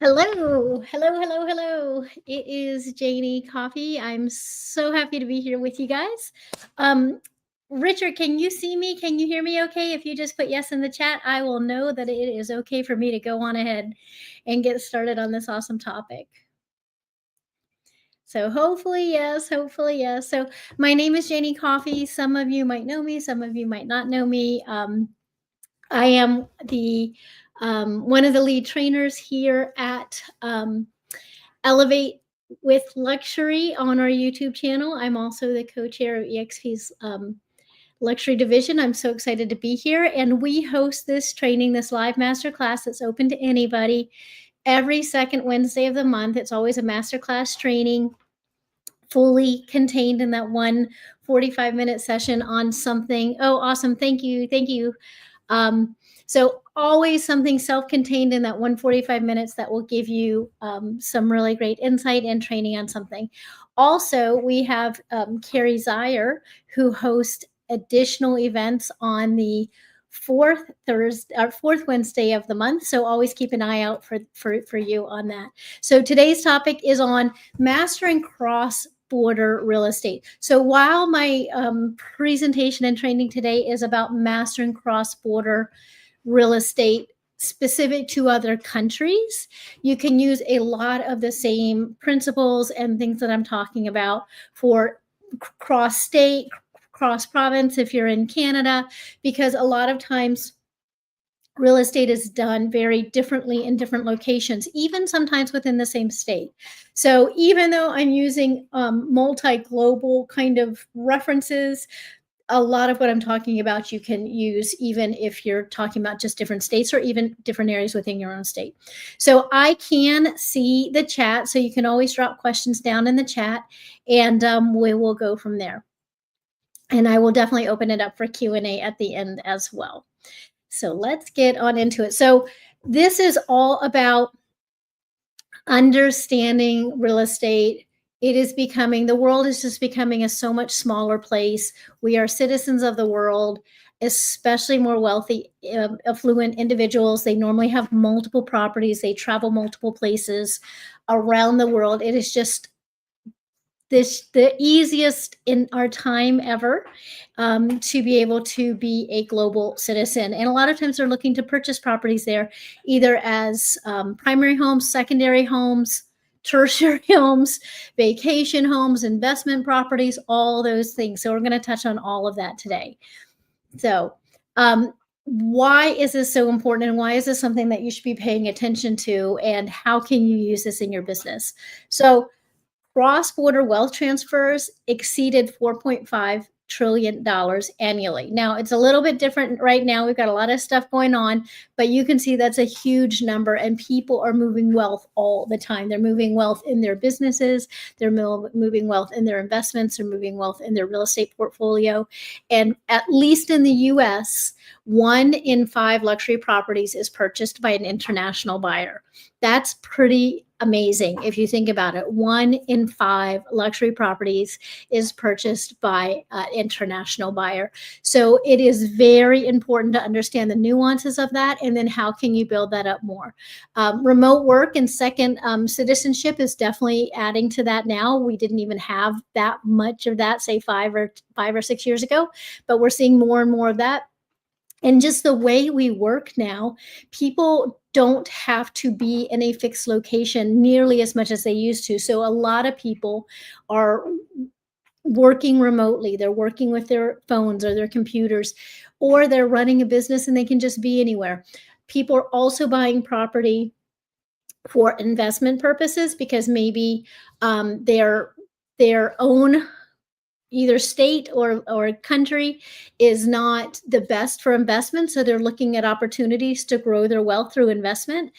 Hello, hello, hello, hello. It is Janie Coffey. I'm so happy to be here with you guys. Um, Richard, can you see me? Can you hear me okay? If you just put yes in the chat, I will know that it is okay for me to go on ahead and get started on this awesome topic. So hopefully, yes, hopefully, yes. So my name is Janie Coffey. Some of you might know me, some of you might not know me. I am the one of the lead trainers here at Elevate with Luxury on our YouTube channel. I'm also the co-chair of EXP's luxury division. I'm so excited to be here. And we host this training, this live masterclass that's open to anybody every second Wednesday of the month. It's always a masterclass training fully contained in that one 45-minute session on something. Oh, awesome. Thank you. Thank you. So always something self-contained in that 145 minutes that will give you some really great insight and training on something. Also, we have Carrie Zier, who hosts additional events on the fourth Wednesday of the month. So always keep an eye out for you on that. So today's topic is on mastering cross-border real estate. So while my presentation and training today is about mastering cross-border real estate specific to other countries, you can use a lot of the same principles and things that I'm talking about for cross-state, cross-province if you're in Canada, because a lot of times real estate is done very differently in different locations, even sometimes within the same state. So even though I'm using multi-global kind of references, a lot of what I'm talking about you can use even if you're talking about just different states or even different areas within your own state. So I can see the chat, so you can always drop questions down in the chat, and we will go from there. And I will definitely open it up for Q&A at the end as well. So let's get on into it. So this is all about understanding real estate. The world is just becoming a so much smaller place. We are citizens of the world, especially more wealthy, affluent individuals. They normally have multiple properties. They travel multiple places around the world. It is just the easiest in our time ever to be able to be a global citizen. And a lot of times they're looking to purchase properties there, either as primary homes, secondary homes, tertiary homes, vacation homes, investment properties, all those things. So we're going to touch on all of that today. So why is this so important, and why is this something that you should be paying attention to, and how can you use this in your business? So cross-border wealth transfers exceeded $4.5 trillion annually. Now, it's a little bit different right now. We've got a lot of stuff going on, but you can see that's a huge number, and people are moving wealth all the time. They're moving wealth in their businesses. They're moving wealth in their investments. They're moving wealth in their real estate portfolio. And at least in the US, 1 in 5 luxury properties is purchased by an international buyer. That's pretty amazing if you think about it. 1 in 5 luxury properties is purchased by an international buyer. So it is very important to understand the nuances of that, and then how can you build that up more. Remote work and second citizenship is definitely adding to that now. We didn't even have that much of that, say 5 or 6 years ago, but we're seeing more and more of that. And just the way we work now, people don't have to be in a fixed location nearly as much as they used to. So a lot of people are working remotely. They're working with their phones or their computers, or they're running a business and they can just be anywhere. People are also buying property for investment purposes because maybe their own either state or country is not the best for investment. So they're looking at opportunities to grow their wealth through investment,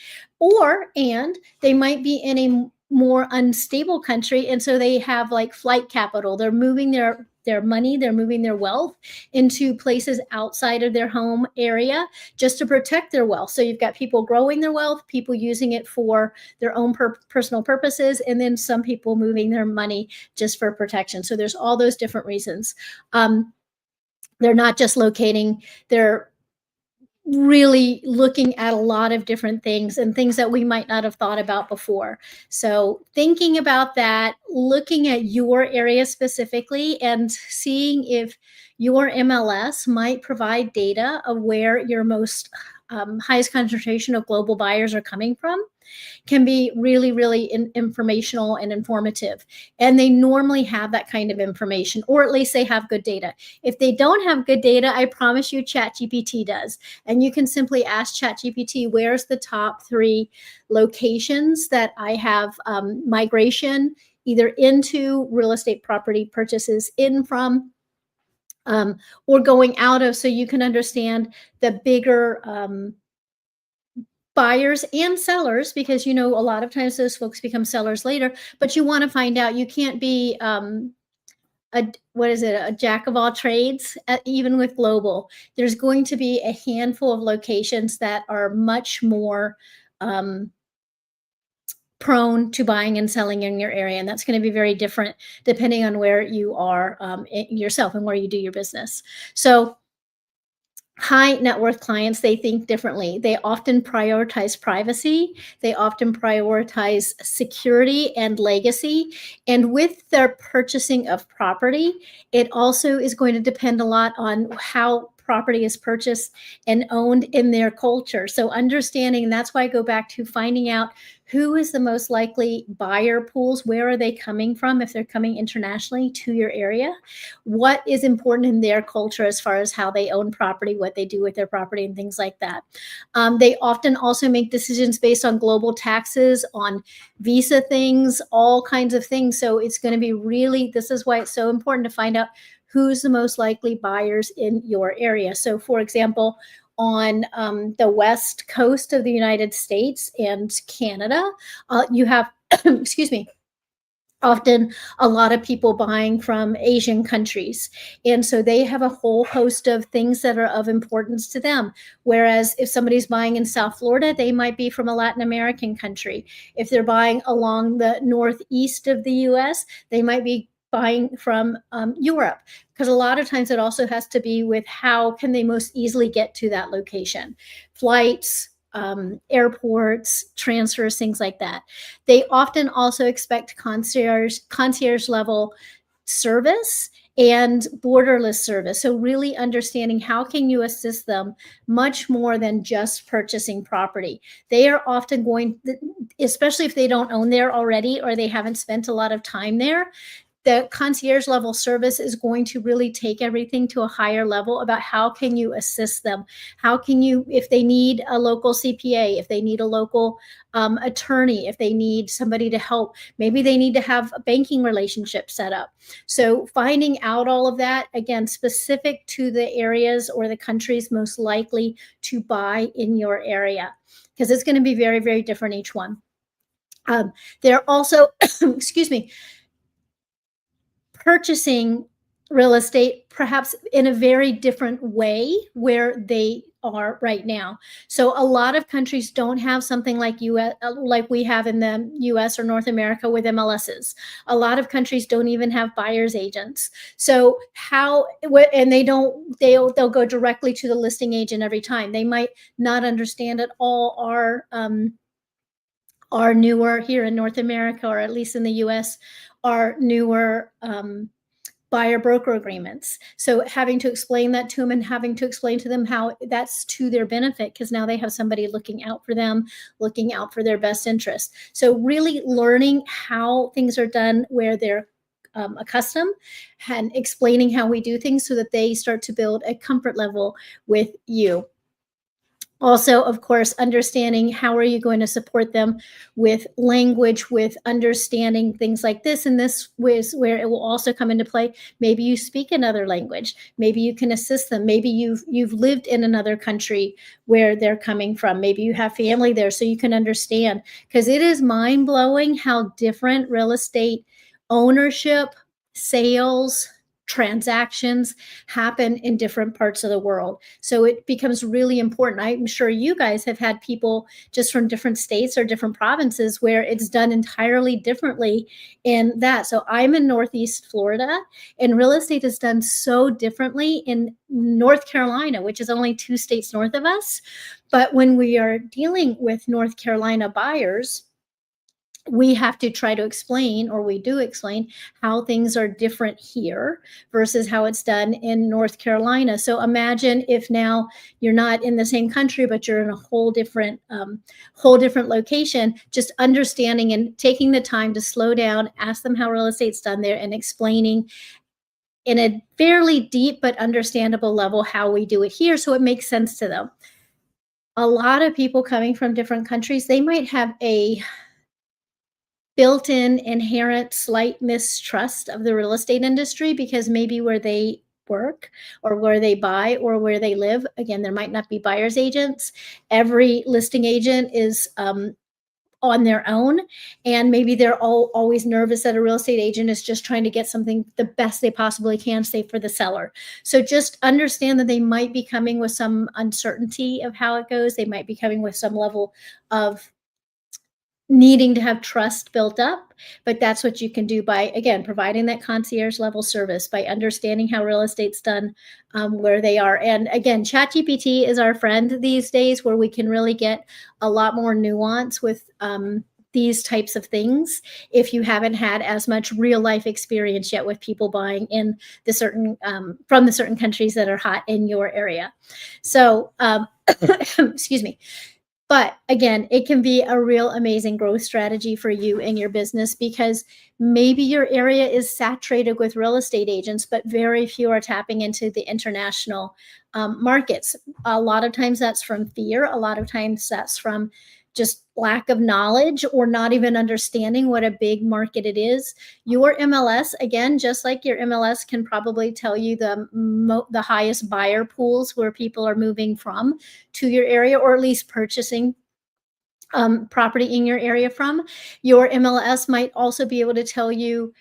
and they might be in a more unstable country. And so they have like flight capital. They're moving their money, they're moving their wealth into places outside of their home area just to protect their wealth. So you've got people growing their wealth, people using it for their own personal purposes, and then some people moving their money just for protection. So there's all those different reasons. They're not just locating their really looking at a lot of different things and things that we might not have thought about before. So, thinking about that, looking at your area specifically, and seeing if your MLS might provide data of where your most highest concentration of global buyers are coming from can be really, really informational and informative. And they normally have that kind of information, or at least they have good data. If they don't have good data, I promise you ChatGPT does. And you can simply ask ChatGPT, where's the top 3 locations that I have migration either into real estate property purchases in from, or going out of, so you can understand the bigger buyers and sellers, because a lot of times those folks become sellers later. But you want to find out, you can't be a what is it, a jack of all trades. Even with global, there's going to be a handful of locations that are much more um, prone to buying and selling in your area, and that's going to be very different depending on where you are yourself and where you do your business. So high net worth clients, they think differently. They often prioritize privacy. They often prioritize security and legacy. And with their purchasing of property, it also is going to depend a lot on how property is purchased and owned in their culture. So understanding, and that's why I go back to finding out who is the most likely buyer pools, where are they coming from if they're coming internationally to your area, what is important in their culture as far as how they own property, what they do with their property, and things like that. They often also make decisions based on global taxes, on visa things, all kinds of things. So it's going to be really, this is why it's so important to find out who's the most likely buyers in your area. So, for example, on the west coast of the United States and Canada, you have, excuse me, often a lot of people buying from Asian countries. And so they have a whole host of things that are of importance to them. Whereas if somebody's buying in South Florida, they might be from a Latin American country. If they're buying along the northeast of the US, they might be buying from Europe, because a lot of times it also has to be with how can they most easily get to that location. Flights, airports, transfers, things like that. They often also expect concierge level service and borderless service. So really understanding how can you assist them much more than just purchasing property. They are often going, especially if they don't own there already or they haven't spent a lot of time there, the concierge level service is going to really take everything to a higher level about how can you assist them, how can you, if they need a local CPA, if they need a local attorney, if they need somebody to help, maybe they need to have a banking relationship set up. So finding out all of that, again, specific to the areas or the countries most likely to buy in your area, because it's going to be very, very different each one. They're also, excuse me, purchasing real estate perhaps in a very different way where they are right now. So a lot of countries don't have something like US, like we have in the US or North America with MLSs. A lot of countries don't even have buyer's agents. So how, and they'll go directly to the listing agent every time. They might not understand at all are newer here in North America, or at least in the US, are newer buyer broker agreements. So having to explain that to them and having to explain to them how that's to their benefit, because now they have somebody looking out for them, looking out for their best interest. So really learning how things are done where they're accustomed, and explaining how we do things so that they start to build a comfort level with you. Also, of course, understanding how are you going to support them with language, with understanding things like this. And this is where it will also come into play. Maybe you speak another language. Maybe you can assist them. Maybe you've lived in another country where they're coming from. Maybe you have family there, so you can understand. Because it is mind-blowing how different real estate ownership, sales, transactions happen in different parts of the world. So it becomes really important. I'm sure you guys have had people just from different states or different provinces where it's done entirely differently in that. So I'm in Northeast Florida, and real estate is done so differently in North Carolina, which is only 2 states north of us. But when we are dealing with North Carolina buyers, we have to try to explain, or we do explain, how things are different here versus how it's done in North Carolina. So imagine if now you're not in the same country, but you're in a whole different location. Just understanding and taking the time to slow down, ask them how real estate's done there, and explaining in a fairly deep but understandable level how we do it here, so it makes sense to them. A lot of people coming from different countries, they might have a built-in inherent slight mistrust of the real estate industry because maybe where they work or where they buy or where they live, again, there might not be buyer's agents. Every listing agent is on their own, and maybe they're always nervous that a real estate agent is just trying to get something the best they possibly can, say, for the seller. So just understand that they might be coming with some uncertainty of how it goes. They might be coming with some level of needing to have trust built up, but that's what you can do by, again, providing that concierge level service, by understanding how real estate's done where they are. And again, ChatGPT is our friend these days, where we can really get a lot more nuance with these types of things if you haven't had as much real life experience yet with people buying in the certain from the certain countries that are hot in your area. So excuse me. But again, it can be a real amazing growth strategy for you and your business, because maybe your area is saturated with real estate agents, but very few are tapping into the international markets. A lot of times that's from fear. A lot of times that's from just lack of knowledge or not even understanding what a big market it is. Your MLS, again, just like your MLS can probably tell you the highest buyer pools where people are moving from to your area, or at least purchasing property in your area from. Your MLS might also be able to tell you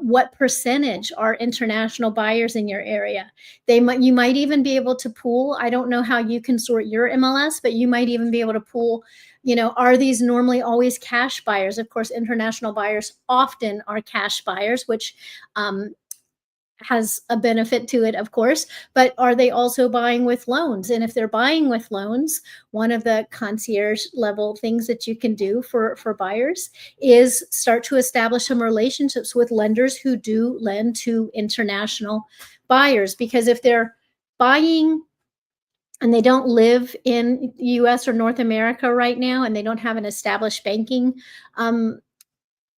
what percentage are international buyers in your area. You might even be able to pool. I don't know how you can sort your MLS, but you might even be able to pool, are these normally always cash buyers? Of course, international buyers often are cash buyers, which has a benefit to it, of course, but are they also buying with loans? And if they're buying with loans, one of the concierge level things that you can do for buyers is start to establish some relationships with lenders who do lend to international buyers. Because if they're buying and they don't live in US or North America right now, and they don't have an established banking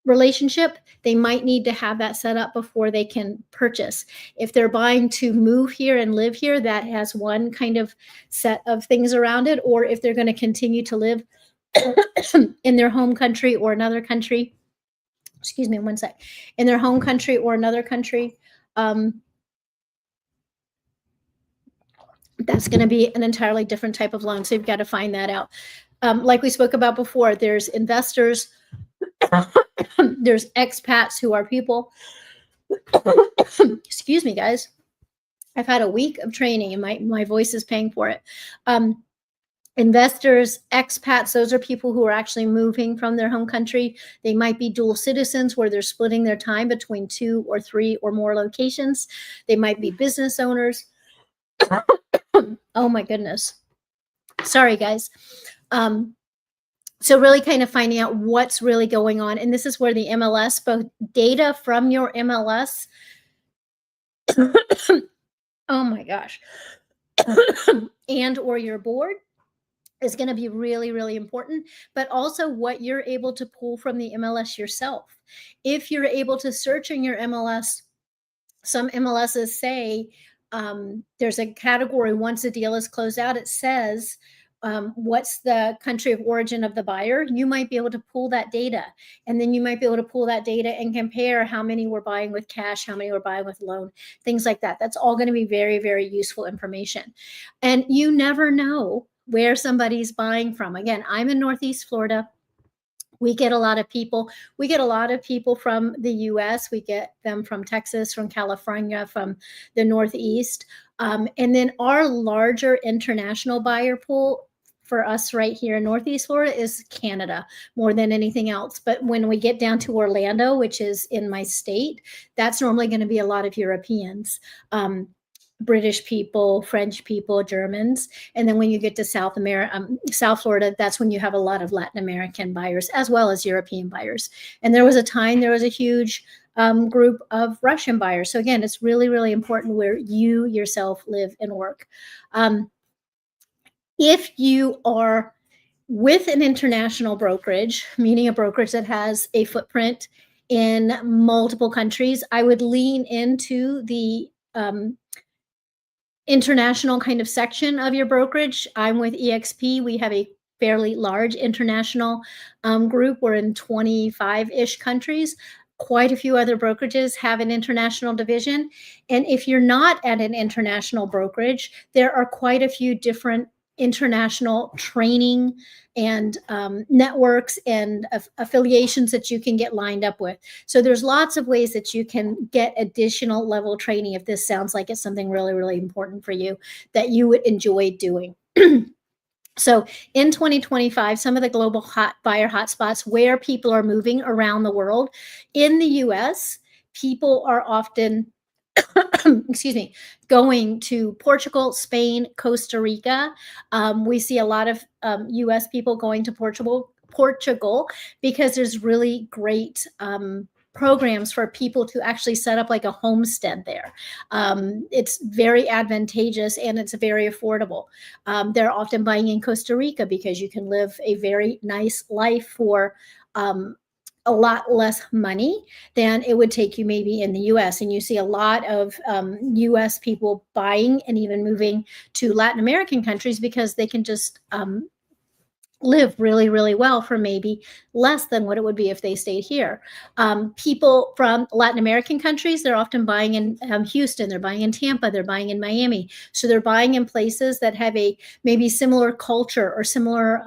relationship, they might need to have that set up before they can purchase. If they're buying to move here and live here, that has one kind of set of things around it. Or if they're going to continue to live in their home country or another country, excuse me, one sec, in their home country or another country, that's going to be an entirely different type of loan. So you've got to find that out. Like we spoke about before, there's investors, there's expats who are people. Excuse me, guys. I've had a week of training and my voice is paying for it. Investors, expats, those are people who are actually moving from their home country. They might be dual citizens, where they're splitting their time between 2 or 3 or more locations. They might be business owners. Oh my goodness. Sorry, guys. So really kind of finding out what's really going on. And this is where the MLS, both data from your MLS, oh my gosh, and or your board is going to be really, really important, but also what you're able to pull from the MLS yourself. If you're able to search in your MLS, some MLSs say there's a category, once a deal is closed out, it says what's the country of origin of the buyer. You might be able to pull that data, and then you might be able to pull that data and compare how many were buying with cash, how many were buying with loan, things like that. That's all going to be very, very useful information. And you never know where somebody's buying from. Again, I'm in Northeast Florida. We get a lot of people. We get a lot of people from the US. We get them from Texas, from California, from the Northeast. And then our larger international buyer pool for us right here in Northeast Florida is Canada more than anything else. But when we get down to Orlando, which is in my state, that's normally going to be a lot of Europeans. British people, French people, Germans. And then when you get to South America, South Florida, that's when you have a lot of Latin American buyers as well as European buyers. And there was a time there was a huge group of Russian buyers. So again, it's really, really important where you yourself live and work. If you are with an international brokerage, meaning a brokerage that has a footprint in multiple countries, I would lean into the international kind of section of your brokerage. I'm with EXP. We have a fairly large international group. We're in 25-ish countries. Quite a few other brokerages have an international division. And if you're not at an international brokerage, there are quite a few different international training and networks and affiliations that you can get lined up with. So there's lots of ways that you can get additional level training if this sounds like it's something really, really important for you that you would enjoy doing. So in 2025, some of the global buyer hotspots where people are moving around the world. In the US, people are often excuse me, going to Portugal, Spain, Costa Rica. We see a lot of US people going to Portugal because there's really great programs for people to actually set up like a homestead there. It's very advantageous and it's very affordable. They're often buying in Costa Rica because you can live a very nice life for a lot less money than it would take you maybe in the US. And you see a lot of US people buying and even moving to Latin American countries because they can just live really, really well for maybe less than what it would be if they stayed here. People from Latin American countries, they're often buying in Houston, they're buying in Tampa, they're buying in Miami. So they're buying in places that have a maybe similar culture or similar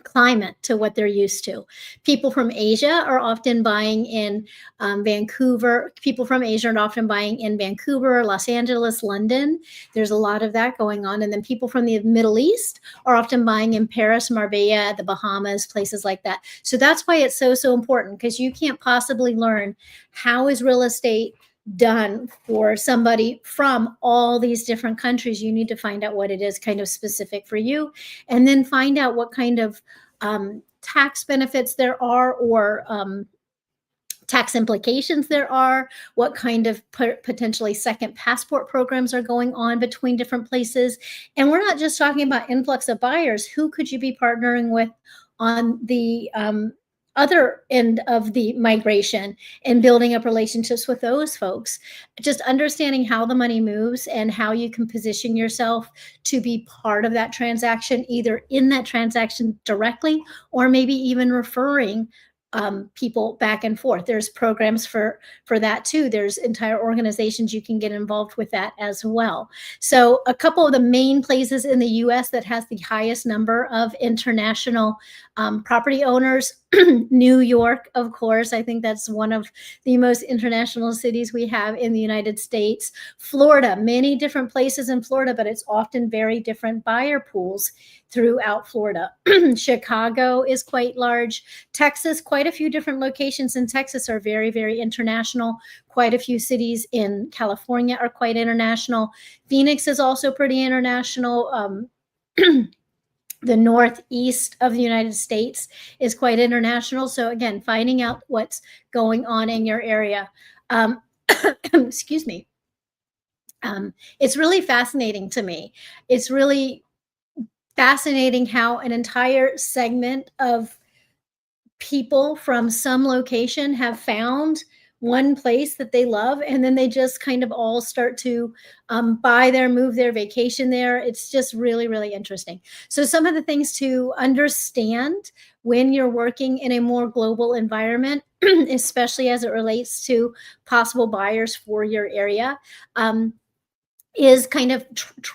climate to what they're used to. People from Asia are often buying in Vancouver. People from Asia are often buying in Vancouver, Los Angeles, London. There's a lot of that going on. And then people from the Middle East are often buying in Paris, Marbella, the Bahamas, places like that. So that's why it's so, so important, because you can't possibly learn how is real estate done for somebody from all these different countries. You need to find out what it is kind of specific for you, and then find out what kind of tax benefits there are, or tax implications there are, what kind of potentially second passport programs are going on between different places. And we're not just talking about influx of buyers. Who could you be partnering with on the other end of the migration and building up relationships with those folks? Just understanding how the money moves and how you can position yourself to be part of that transaction, either in that transaction directly or maybe even referring people back and forth. There's programs for that too. There's entire organizations you can get involved with that as well. So a couple of the main places in the US that has the highest number of international property owners, New York, of course. I think that's one of the most international cities we have in the United States. Florida, many different places in Florida, but it's often very different buyer pools throughout Florida. Chicago is quite large. Texas, quite a few different locations in Texas are very, very international. Quite a few cities in California are quite international. Phoenix is also pretty international. The Northeast of the United States is quite international. So again, finding out what's going on in your area. Excuse me. It's really fascinating to me. It's really fascinating how an entire segment of people from some location have found one place that they love, and then they just kind of all start to buy there, move there, vacation there. It's just really, really interesting. So some of the things to understand when you're working in a more global environment, especially as it relates to possible buyers for your area. is kind of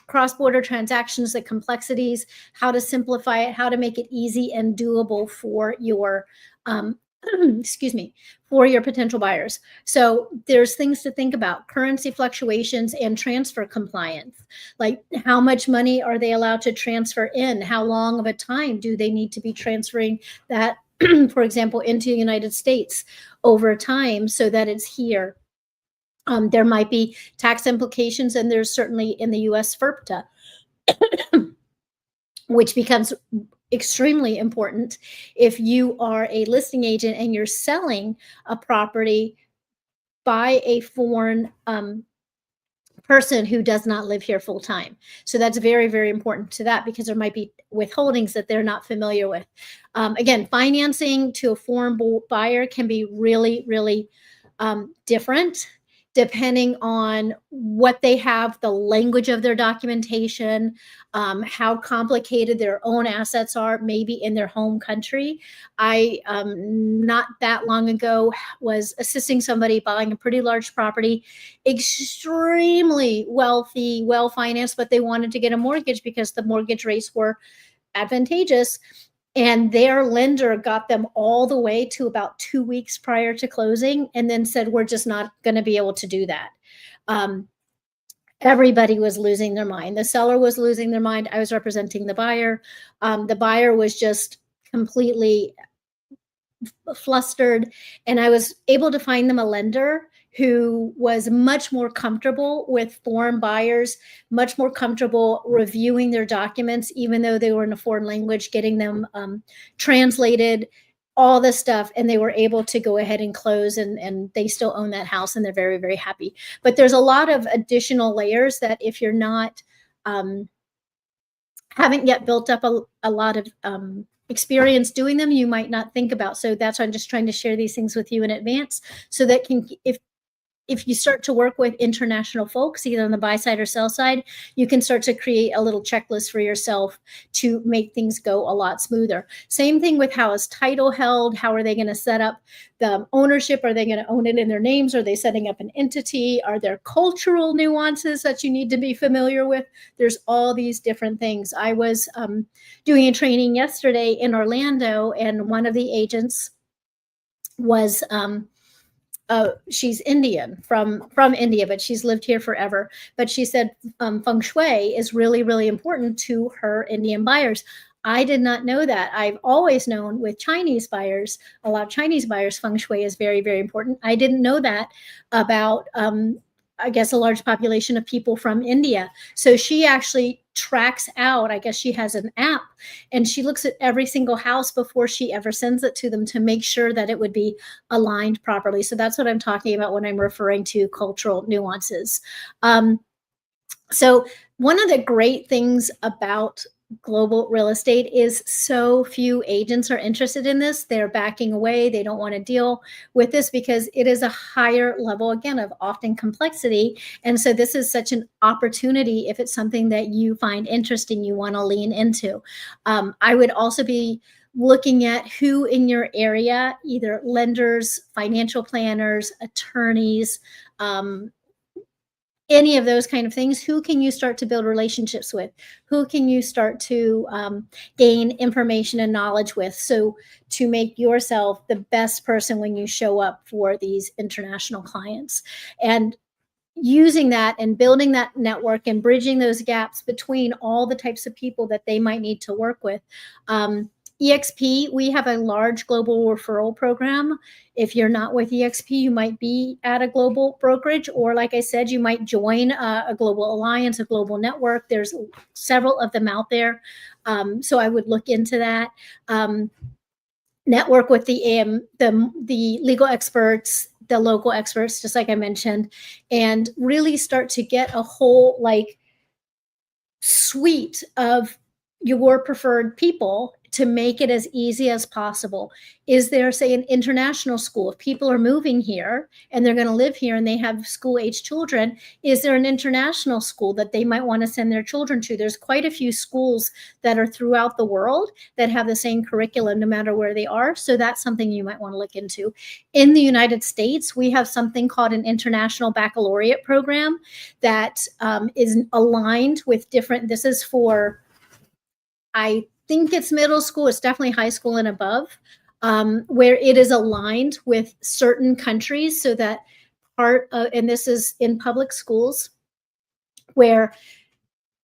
cross-border transactions, the complexities, how to simplify it, how to make it easy and doable for your um, excuse me, for your potential buyers. So there's things to think about: currency fluctuations and transfer compliance. Like, how much money are they allowed to transfer in? How long of a time do they need to be transferring that, for example, into the United States over time so that it's here? There might be tax implications, and there's certainly in the US FERPTA, which becomes extremely important if you are a listing agent and you're selling a property by a foreign person who does not live here full time. So that's very, very important to that, because there might be withholdings that they're not familiar with. Again, financing to a foreign buyer can be really, really different depending on what they have, the language of their documentation, how complicated their own assets are, maybe in their home country. I, not that long ago, was assisting somebody buying a pretty large property, extremely wealthy, well financed, but they wanted to get a mortgage because the mortgage rates were advantageous. And their lender got them all the way to about 2 weeks prior to closing, and then said, we're just not going to be able to do that. Everybody was losing their mind. The seller was losing their mind. I was representing the buyer. The buyer was just completely flustered, and I was able to find them a lender who was much more comfortable with foreign buyers, much more comfortable reviewing their documents, even though they were in a foreign language, getting them translated, all this stuff, and they were able to go ahead and close, and they still own that house, and they're very, very happy. But there's a lot of additional layers that, if you're not haven't yet built up a lot of experience doing them, you might not think about. So that's why I'm just trying to share these things with you in advance, so that if you start to work with international folks, either on the buy side or sell side, you can start to create a little checklist for yourself to make things go a lot smoother. Same thing with how is title held? How are they going to set up the ownership? Are they going to own it in their names? Are they setting up an entity? Are there cultural nuances that you need to be familiar with? There's all these different things. I was doing a training yesterday in Orlando, and one of the agents was she's Indian, from India, but she's lived here forever. But she said feng shui is really, really important to her Indian buyers. I did not know that. I've always known with Chinese buyers, a lot of Chinese buyers, feng shui is very, very important. I didn't know that about I guess a large population of people from India. So she actually tracks out, I guess she has an app, and she looks at every single house before she ever sends it to them to make sure that it would be aligned properly. So that's what I'm talking about when I'm referring to cultural nuances. So one of the great things about global real estate is so few agents are interested in this. They're backing away. They don't want to deal with this because it is a higher level, again, of often complexity. And so this is such an opportunity if it's something that you find interesting, you want to lean into. I would also be looking at who in your area, either lenders, financial planners, attorneys, any of those kind of things, who can you start to build relationships with? Who can you start to gain information and knowledge with, so to make yourself the best person when you show up for these international clients? And using that and building that network and bridging those gaps between all the types of people that they might need to work with. EXP, we have a large global referral program. If you're not with EXP, you might be at a global brokerage, or like I said, you might join a global alliance, a global network. There's several of them out there. So I would look into that. Network with the legal experts, the local experts, just like I mentioned, and really start to get a whole suite of your preferred people to make it as easy as possible. Is there, say, an international school? If people are moving here and they're going to live here and they have school-age children, is there an international school that they might want to send their children to? There's quite a few schools that are throughout the world that have the same curriculum no matter where they are. So that's something you might want to look into. In the United States, we have something called an international baccalaureate program that is aligned with different, this is for, I think it's middle school, it's definitely high school and above, where it is aligned with certain countries so that part of, and this is in public schools, where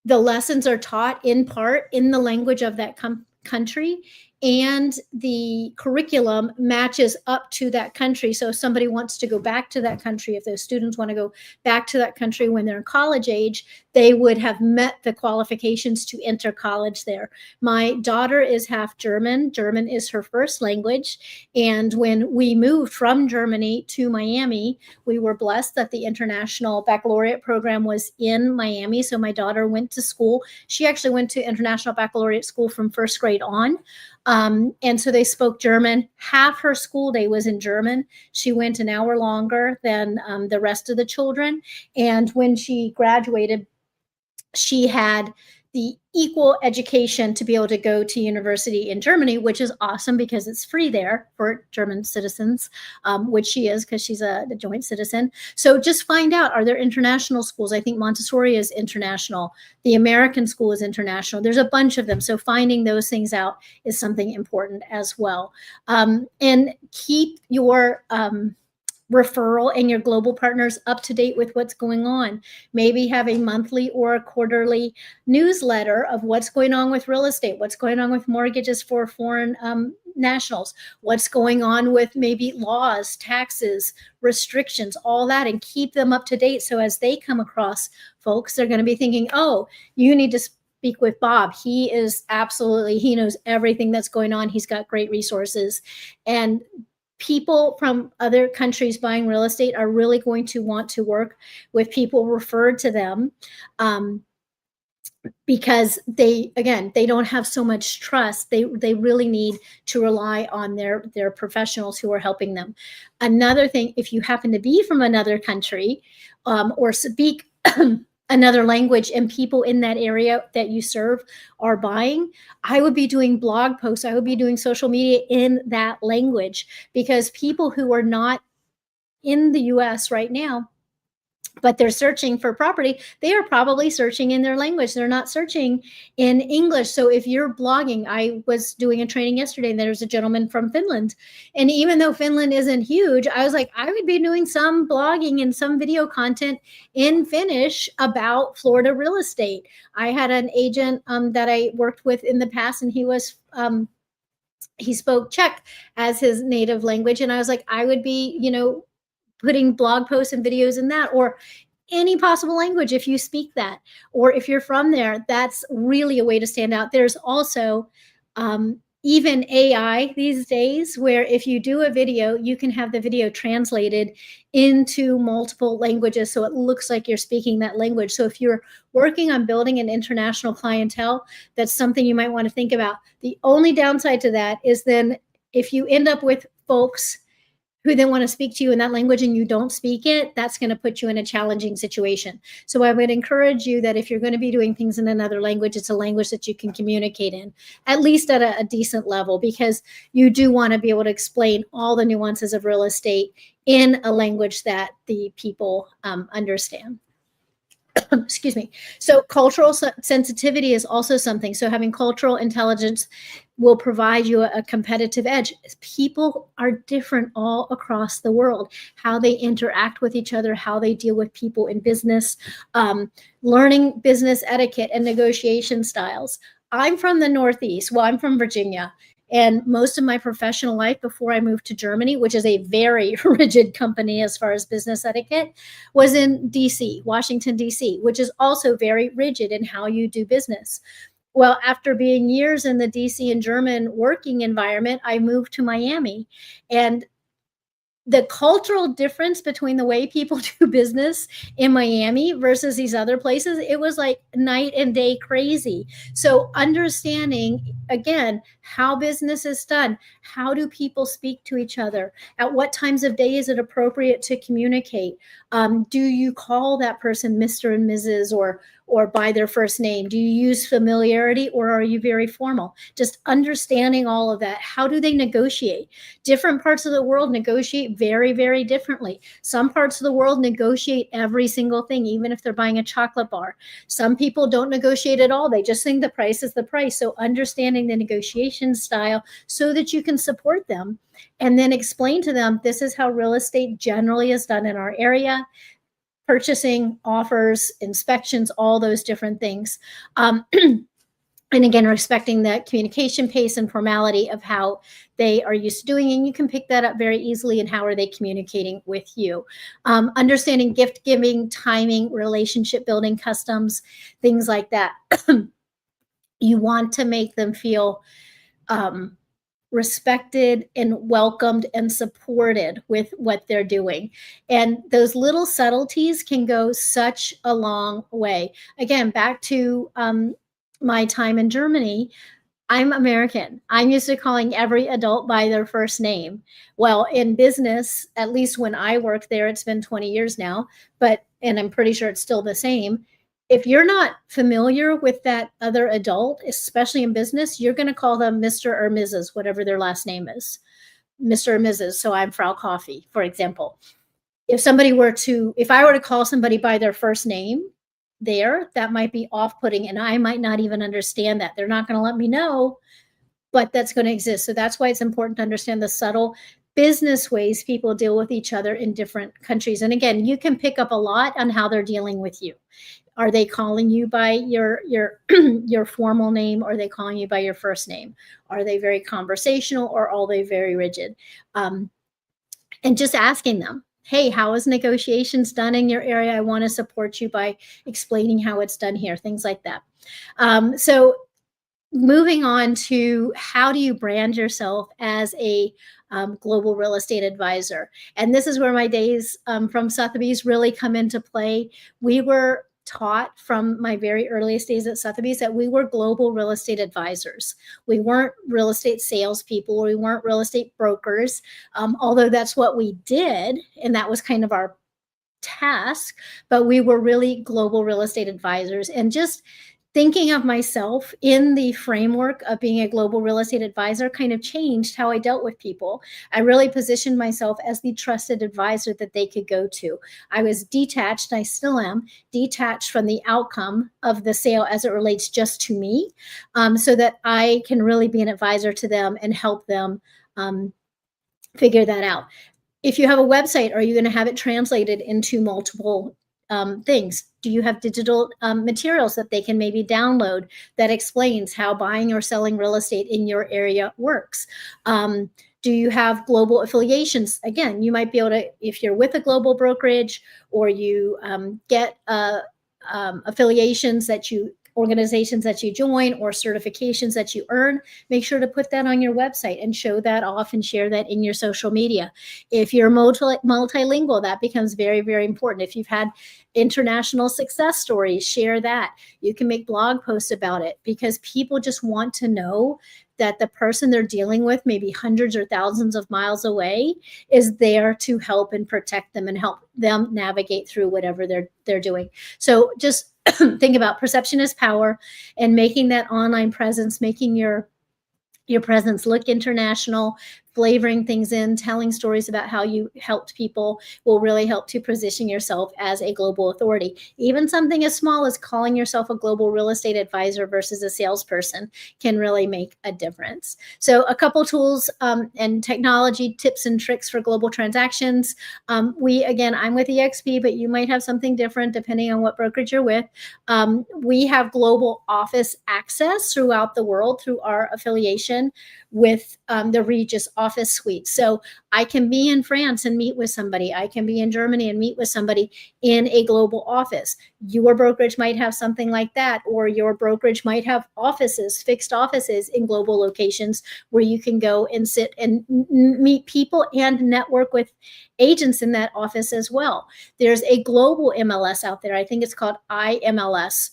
the lessons are taught in part in the language of that country, and the curriculum matches up to that country. So if somebody wants to go back to that country, if those students want to go back to that country when they're in college age, they would have met the qualifications to enter college there. My daughter is half German. German is her first language. And when we moved from Germany to Miami, we were blessed that the International Baccalaureate program was in Miami. So my daughter went to school. She actually went to International Baccalaureate school from first grade on. And so they spoke German. Half her school day was in German. She went an hour longer than the rest of the children. And when she graduated, she had the equal education to be able to go to university in Germany, which is awesome because it's free there for German citizens, which she is because she's a joint citizen. So just find out, are there international schools? I think Montessori is international. The American school is international. There's a bunch of them. So finding those things out is something important as well. And keep your referral and your global partners up to date with what's going on. Maybe have a monthly or a quarterly newsletter of what's going on with real estate, what's going on with mortgages for foreign nationals, what's going on with maybe laws, taxes, restrictions, all that, and keep them up to date. So as they come across folks, they're going to be thinking, oh, you need to speak with Bob. He knows everything that's going on. He's got great resources. And people from other countries buying real estate are really going to want to work with people referred to them, because they don't have so much trust. They really need to rely on their professionals who are helping them. Another thing, if you happen to be from another country or speak another language and people in that area that you serve are buying, I would be doing blog posts. I would be doing social media in that language, because people who are not in the US right now, but they're searching for property, they are probably searching in their language. They're not searching in English. So if you're blogging, I was doing a training yesterday and there was a gentleman from Finland. And even though Finland isn't huge, I was like, I would be doing some blogging and some video content in Finnish about Florida real estate. I had an agent that I worked with in the past, and he spoke Czech as his native language. And I was like, I would be, putting blog posts and videos in that, or any possible language if you speak that, or if you're from there. That's really a way to stand out. There's also even AI these days, where if you do a video, you can have the video translated into multiple languages so it looks like you're speaking that language. So if you're working on building an international clientele, that's something you might want to think about. The only downside to that is then if you end up with folks who then want to speak to you in that language and you don't speak it, that's going to put you in a challenging situation. So I would encourage you that if you're going to be doing things in another language, it's a language that you can communicate in, at least at a decent level, because you do want to be able to explain all the nuances of real estate in a language that the people understand. Excuse me. So cultural sensitivity is also something. So having cultural intelligence will provide you a competitive edge. People are different all across the world, how they interact with each other, how they deal with people in business, learning business etiquette and negotiation styles. I'm from the Northeast. Well, I'm from Virginia. And most of my professional life before I moved to Germany, which is a very rigid company as far as business etiquette, was in DC, Washington, DC, which is also very rigid in how you do business. Well, after being years in the DC and German working environment, I moved to Miami. And the cultural difference between the way people do business in Miami versus these other places, it was like night and day crazy. So understanding, again, how business is done. How do people speak to each other? At what times of day is it appropriate to communicate? Do you call that person Mr. and Mrs. or by their first name? Do you use familiarity, or are you very formal? Just understanding all of that. How do they negotiate? Different parts of the world negotiate very, very differently. Some parts of the world negotiate every single thing, even if they're buying a chocolate bar. Some people don't negotiate at all. They just think the price is the price. So understanding the negotiation style so that you can support them, and then explain to them, this is how real estate generally is done in our area. Purchasing, offers, inspections, all those different things. And again, respecting the communication pace and formality of how they are used to doing. And you can pick that up very easily. And how are they communicating with you? Understanding gift giving, timing, relationship building, customs, things like that. You want to make them feel respected and welcomed and supported with what they're doing. And those little subtleties can go such a long way. Again, back to my time in Germany, I'm American. I'm used to calling every adult by their first name. Well, in business, at least when I worked there, it's been 20 years now, and I'm pretty sure it's still the same. If you're not familiar with that other adult, especially in business, you're going to call them Mr. or Mrs., whatever their last name is, Mr. or Mrs. So I'm Frau Coffey, for example. If I were to call somebody by their first name, that might be off-putting, and I might not even understand that. They're not going to let me know, but that's going to exist. So that's why it's important to understand the subtle business ways people deal with each other in different countries. And again, you can pick up a lot on how they're dealing with you. Are they calling you by your your formal name? Or are they calling you by your first name? Are they very conversational, or are they very rigid? And just asking them, hey, how is negotiations done in your area? I want to support you by explaining how it's done here, things like that. So moving on to, how do you brand yourself as a global real estate advisor? And this is where my days from Sotheby's really come into play. We were taught from my very earliest days at Sotheby's that we were global real estate advisors. We weren't real estate salespeople. We weren't real estate brokers, although that's what we did, and that was kind of our task, but we were really global real estate advisors. And just thinking of myself in the framework of being a global real estate advisor kind of changed how I dealt with people. I really positioned myself as the trusted advisor that they could go to. I was detached, I still am, detached from the outcome of the sale as it relates just to me, so that I can really be an advisor to them and help them figure that out. If you have a website, are you going to have it translated into multiple things? Do you have digital materials that they can maybe download that explains how buying or selling real estate in your area works? Do you have global affiliations? Again, you might be able to, if you're with a global brokerage, or you get affiliations organizations that you join, or certifications that you earn, make sure to put that on your website and show that off and share that in your social media. If you're multilingual, that becomes very, very important. If you've had international success stories, share that. You can make blog posts about it, because people just want to know that the person they're dealing with, maybe hundreds or thousands of miles away, is there to help and protect them and help them navigate through whatever they're doing. So just think about perception is power, and making that online presence, making your presence look international, flavoring things in, telling stories about how you helped people will really help to position yourself as a global authority. Even something as small as calling yourself a global real estate advisor versus a salesperson can really make a difference. So a couple tools and technology tips and tricks for global transactions. I'm with eXp, but you might have something different depending on what brokerage you're with. We have global office access throughout the world through our affiliation with the Regis office suite. So I can be in France and meet with somebody. I can be in Germany and meet with somebody in a global office. Your brokerage might have something like that, or your brokerage might have fixed offices in global locations where you can go and sit and meet people and network with agents in that office as well. There's a global MLS out there. I think it's called iMLS.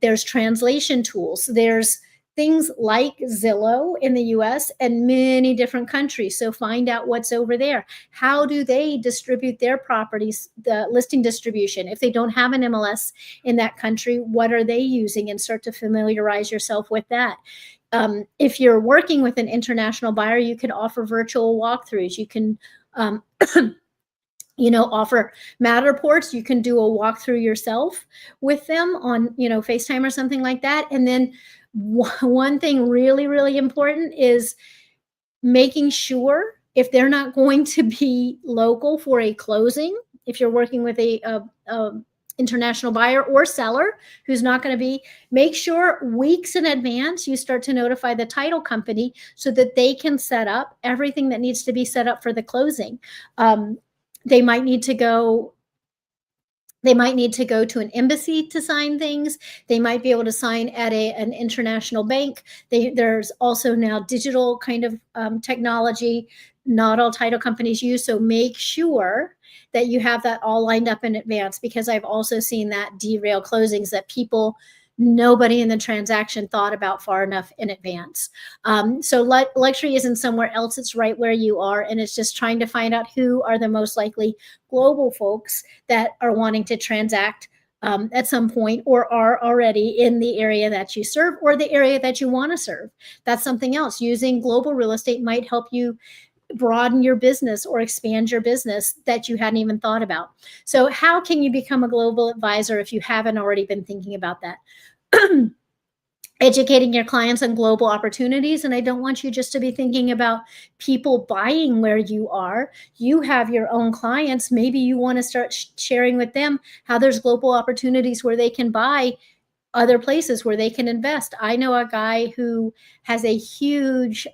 There's translation tools. There's things like Zillow in the US and many different countries. So find out what's over there. How do they distribute their properties, the listing distribution? If they don't have an MLS in that country, what are they using? And start to familiarize yourself with that. If you're working with an international buyer, you can offer virtual walkthroughs. You can offer Matterports. You can do a walkthrough yourself with them on, FaceTime or something like that. And then one thing really, really important is making sure if they're not going to be local for a closing, if you're working with a international buyer or seller who's not going to be, make sure weeks in advance you start to notify the title company so that they can set up everything that needs to be set up for the closing. They might need to go to an embassy to sign things. They might be able to sign at an international bank. There's also now digital kind of technology not all title companies use. So make sure that you have that all lined up in advance, because I've also seen that derail closings that nobody in the transaction thought about far enough in advance. So luxury isn't somewhere else, it's right where you are. And it's just trying to find out who are the most likely global folks that are wanting to transact at some point, or are already in the area that you serve or the area that you want to serve. That's something else. Using global real estate might help you broaden your business or expand your business that you hadn't even thought about. So how can you become a global advisor if you haven't already been thinking about that? Educating your clients on global opportunities. And I don't want you just to be thinking about people buying where you are. You have your own clients. Maybe you want to start sharing with them how there's global opportunities where they can buy other places, where they can invest. I know a guy who has a huge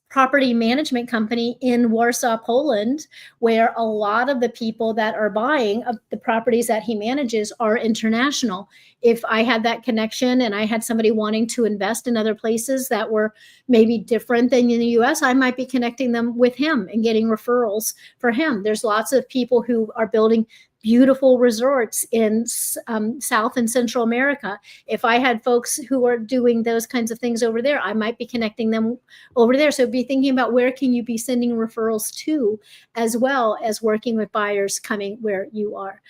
property management company in Warsaw, Poland, where a lot of the people that are buying the properties that he manages are international. If I had that connection and I had somebody wanting to invest in other places that were maybe different than in the US, I might be connecting them with him and getting referrals for him. There's lots of people who are building beautiful resorts in South and Central America. If I had folks who are doing those kinds of things over there, I might be connecting them over there. So be thinking about where can you be sending referrals to, as well as working with buyers coming where you are.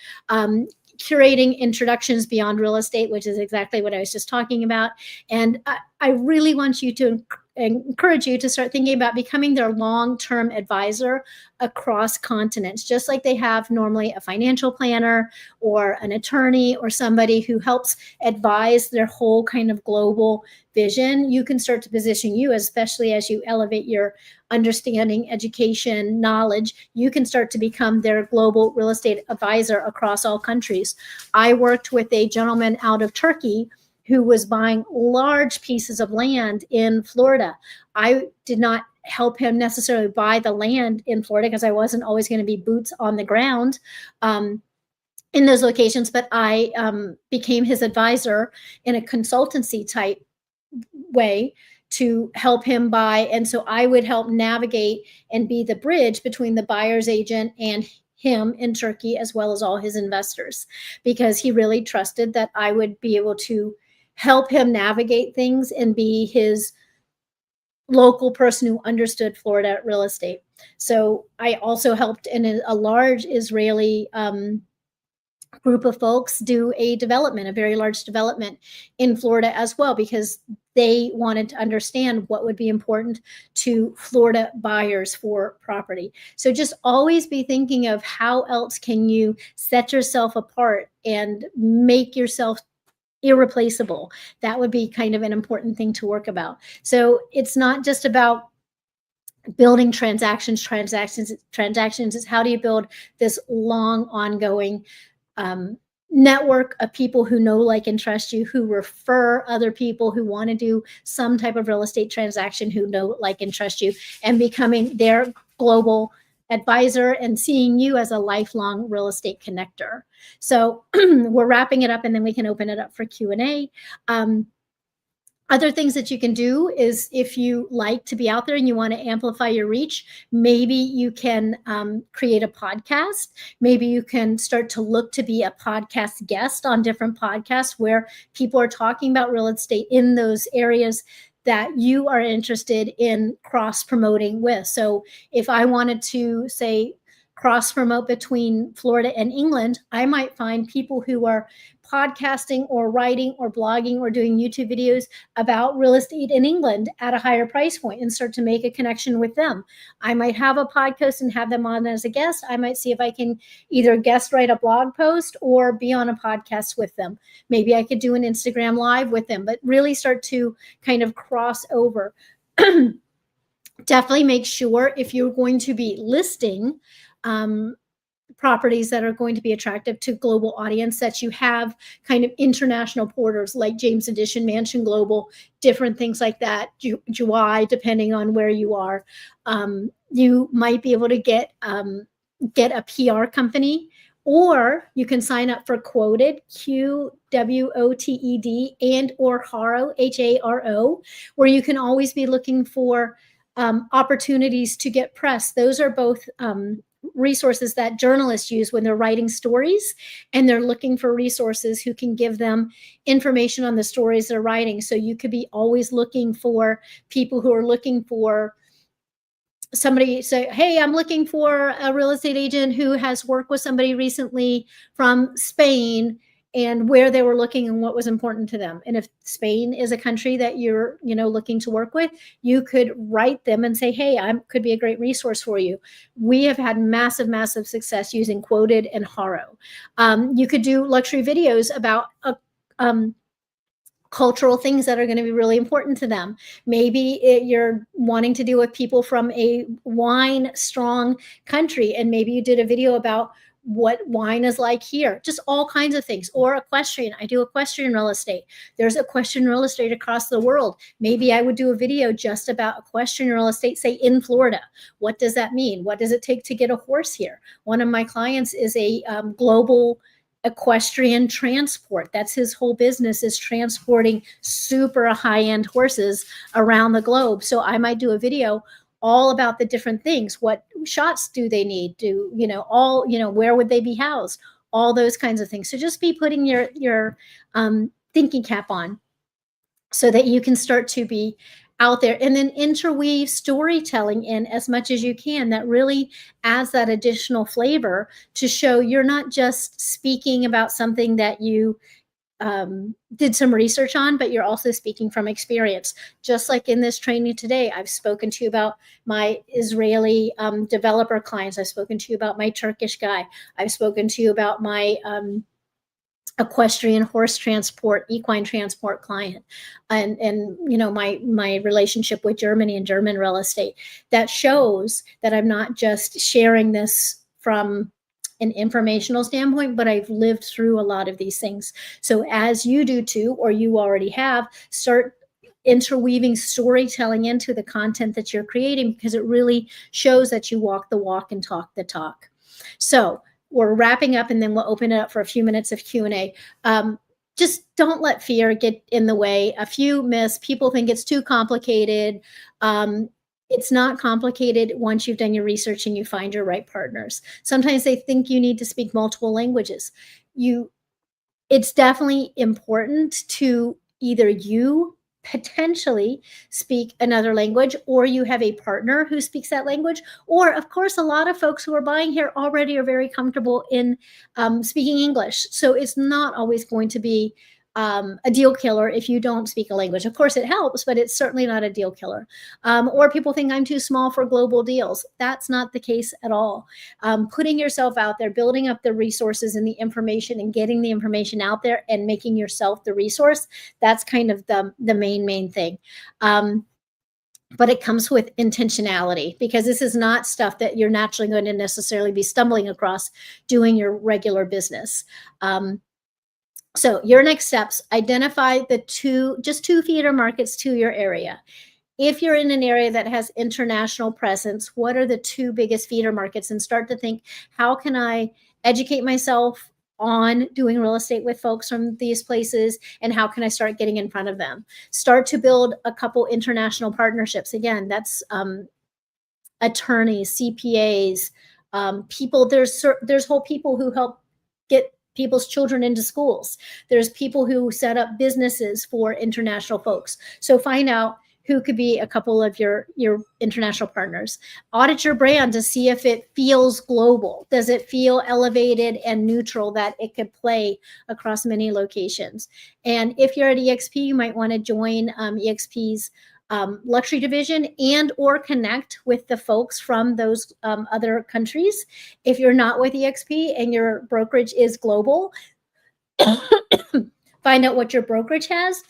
Curating introductions beyond real estate, which is exactly what I was just talking about. And I really want you to encourage you to start thinking about becoming their long-term advisor across continents, just like they have normally a financial planner or an attorney or somebody who helps advise their whole kind of global vision. You can start to position you, especially as you elevate your understanding, education, knowledge, you can start to become their global real estate advisor across all countries. I worked with a gentleman out of Turkey who was buying large pieces of land in Florida. I did not help him necessarily buy the land in Florida because I wasn't always going to be boots on the ground in those locations, but I became his advisor in a consultancy type way to help him buy. And so I would help navigate and be the bridge between the buyer's agent and him in Turkey, as well as all his investors, because he really trusted that I would be able to help him navigate things and be his local person who understood Florida real estate. So I also helped in a large Israeli group of folks do a very large development in Florida as well, because they wanted to understand what would be important to Florida buyers for property. So just always be thinking of how else can you set yourself apart and make yourself irreplaceable. That would be kind of an important thing to work about. So it's not just about building transactions is how do you build this long ongoing network of people who know, like, and trust you, who refer other people who want to do some type of real estate transaction, who know, like, and trust you, and becoming their global advisor and seeing you as a lifelong real estate connector. So we're wrapping it up, and then we can open it up for Q&A. Other things that you can do is, if you like to be out there and you want to amplify your reach, maybe you can create a podcast. Maybe you can start to look to be a podcast guest on different podcasts where people are talking about real estate in those areas that you are interested in cross promoting with. So if I wanted to, say, cross promote between Florida and England, I might find people who are podcasting or writing or blogging or doing YouTube videos about real estate in England at a higher price point and start to make a connection with them. I might have a podcast and have them on as a guest. I might see if I can either guest write a blog post or be on a podcast with them. Maybe I could do an Instagram live with them, but really start to kind of cross over. Definitely make sure, if you're going to be listing properties that are going to be attractive to global audience, that you have kind of international porters like James Edition, Mansion Global, different things like that, July, depending on where you are. You might be able to get a PR company, or you can sign up for Quoted, QWOTED, and or Haro, HARO, where you can always be looking for opportunities to get press. Those are both resources that journalists use when they're writing stories, and they're looking for resources who can give them information on the stories they're writing. So you could be always looking for people who are looking for somebody. Say, hey, I'm looking for a real estate agent who has worked with somebody recently from Spain, and where they were looking and what was important to them. And if Spain is a country that you're, looking to work with, you could write them and say, hey, I could be a great resource for you. We have had massive success using Quoted and Haro. You could do luxury videos about cultural things that are going to be really important to them. Maybe you're wanting to deal with people from a wine strong country, and maybe you did a video about what wine is like here, just all kinds of things. Or equestrian. I do equestrian real estate. There's equestrian real estate across the world. Maybe I would do a video just about equestrian real estate, say in Florida. What does that mean? What does it take to get a horse here? One of my clients is a global equestrian transport. That's his whole business, is transporting super high-end horses around the globe. So I might do a video all about the different things. What shots do they need? Where would they be housed? All those kinds of things. So just be putting your thinking cap on so that you can start to be out there, and then interweave storytelling in as much as you can. That really adds that additional flavor to show you're not just speaking about something that you did some research on, but you're also speaking from experience. Just like in this training today, I've spoken to you about my Israeli developer clients. I've spoken to you about my Turkish guy. I've spoken to you about my equestrian horse transport, equine transport client, and my relationship with Germany and German real estate. That shows that I'm not just sharing this from an informational standpoint, but I've lived through a lot of these things. So as you do too, or you already have, start interweaving storytelling into the content that you're creating, because it really shows that you walk the walk and talk the talk. So we're wrapping up, and then we'll open it up for a few minutes of Q&A. Just don't let fear get in the way. A few myths. People think it's too complicated. It's not complicated once you've done your research and you find your right partners. Sometimes they think you need to speak multiple languages. It's definitely important to either you potentially speak another language, or you have a partner who speaks that language. Or, of course, a lot of folks who are buying here already are very comfortable in speaking English. So it's not always going to be a deal killer if you don't speak a language. Of course, it helps, but it's certainly not a deal killer. Or people think I'm too small for global deals. That's not the case at all. Putting yourself out there, building up the resources and the information, and getting the information out there and making yourself the resource, that's kind of the main thing. But it comes with intentionality, because this is not stuff that you're naturally going to necessarily be stumbling across doing your regular business. So your next steps: identify just two feeder markets to your area. If you're in an area that has international presence, what are the two biggest feeder markets? And start to think, how can I educate myself on doing real estate with folks from these places, and how can I start getting in front of them? Start to build a couple international partnerships. Again, that's attorneys, CPAs, people. There's whole people who help get people's children into schools. There's people who set up businesses for international folks. So find out who could be a couple of your international partners. Audit your brand to see if it feels global. Does it feel elevated and neutral that it could play across many locations? And if you're at EXP, you might want to join EXP's luxury division and or connect with the folks from those other countries. If you're not with EXP and your brokerage is global, find out what your brokerage has.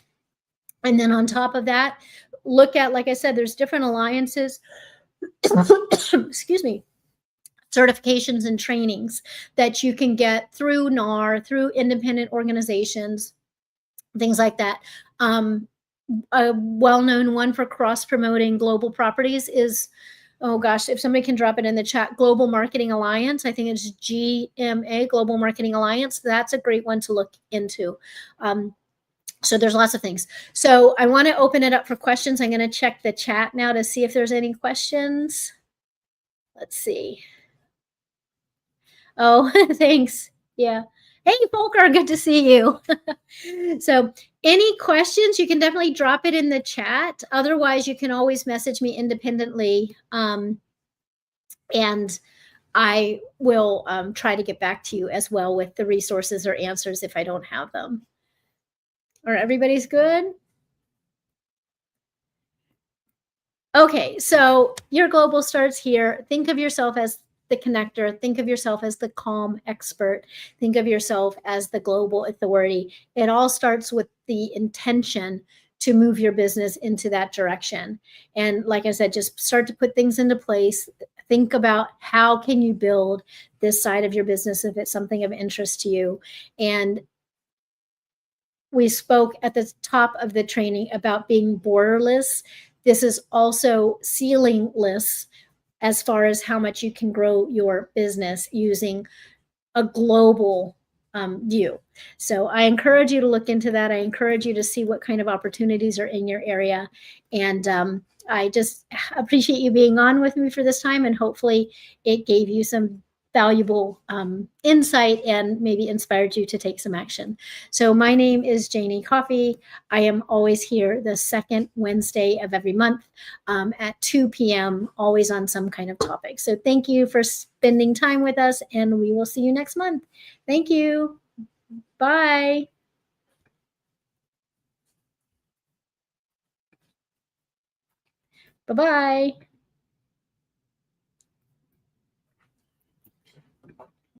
And then on top of that, look at, like I said, there's different alliances, excuse me, certifications and trainings that you can get through NAR, through independent organizations, things like that. A well-known one for cross-promoting global properties is, oh gosh, if somebody can drop it in the chat, Global Marketing Alliance. I think it's GMA, Global Marketing Alliance. That's a great one to look into. So there's lots of things. So I want to open it up for questions. I'm going to check the chat now to see if there's any questions. Let's see. Oh, thanks. Yeah. Hey, Volker, good to see you. So any questions, you can definitely drop it in the chat. Otherwise, you can always message me independently. And I will try to get back to you as well with the resources or answers if I don't have them. All right, everybody's good? Okay, so your global starts here. Think of yourself as the connector. Think of yourself as the calm expert. Think of yourself as the global authority. It all starts with the intention to move your business into that direction. And like I said, just start to put things into place. Think about how can you build this side of your business if it's something of interest to you. And we spoke at the top of the training about being borderless. This is also ceilingless as far as how much you can grow your business using a global view. So I encourage you to look into that. I encourage you to see what kind of opportunities are in your area. And I just appreciate you being on with me for this time. And hopefully it gave you some valuable insight and maybe inspired you to take some action. So my name is Janie Coffey. I am always here the second Wednesday of every month at 2 p.m., always on some kind of topic. So thank you for spending time with us, and we will see you next month. Thank you. Bye. Bye-bye.